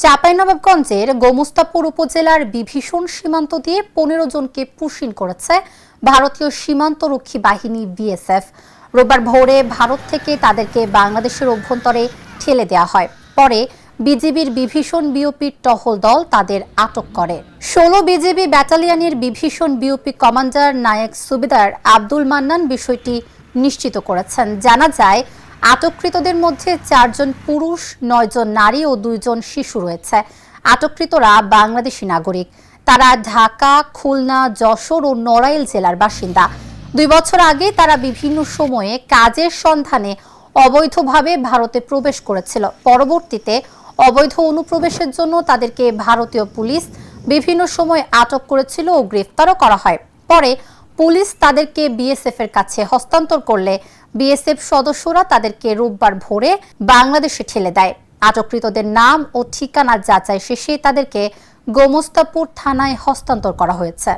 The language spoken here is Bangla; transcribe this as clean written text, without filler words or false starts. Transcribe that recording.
চাঁপাইনবাবগঞ্জের গোমস্তাপুর উপজেলার বিভীষণ সীমান্ত দিয়ে 15 জনকে পুশিন করেছে ভারতীয় সীমান্তরক্ষী বাহিনী বিএসএফ। রোববার ভোরে ভারত থেকে তাদেরকে বাংলাদেশের অভ্যন্তরে ঠেলে দেওয়া হয়। পরে বিজিবির বিভীষণ বিওপির টহল দল তাদের আটক করে। 16 বিজিবি ব্যাটালিয়নের বিভীষণ বিওপি কমান্ডার নায়েক সুবেদার আব্দুল মান্নান বিষয়টি নিশ্চিত করেছেন। জানা যায়, আটককৃতদের মধ্যে 4 জন পুরুষ, 9 জন নারী ও 2 জন শিশু রয়েছে। আটককৃতরা বাংলাদেশি নাগরিক। তারা ঢাকা, খুলনা, যশোর ও নড়াইল জেলার বাসিন্দা। 2 বছর আগে তারা বিভিন্ন সময়ে কাজের সন্ধানে অবৈধভাবে ভারতে প্রবেশ করেছিল। পরবর্তীতে অবৈধ অনুপ্রবেশের জন্য তাদেরকে ভারতীয় পুলিশ বিভিন্ন সময় আটক করেছিল ও গ্রেফতারও করা হয়। পরে পুলিশ তাদেরকে বিএসএফ এর কাছে হস্তান্তর করলে বিএসএফ সদস্যরা তাদেরকে রোববার ভোরে বাংলাদেশে ঠেলে দেয়। আটককৃতদের নাম ও ঠিকানা যাচাই শেষে তাদেরকে গোমস্তাপুর থানায় হস্তান্তর করা হয়েছে।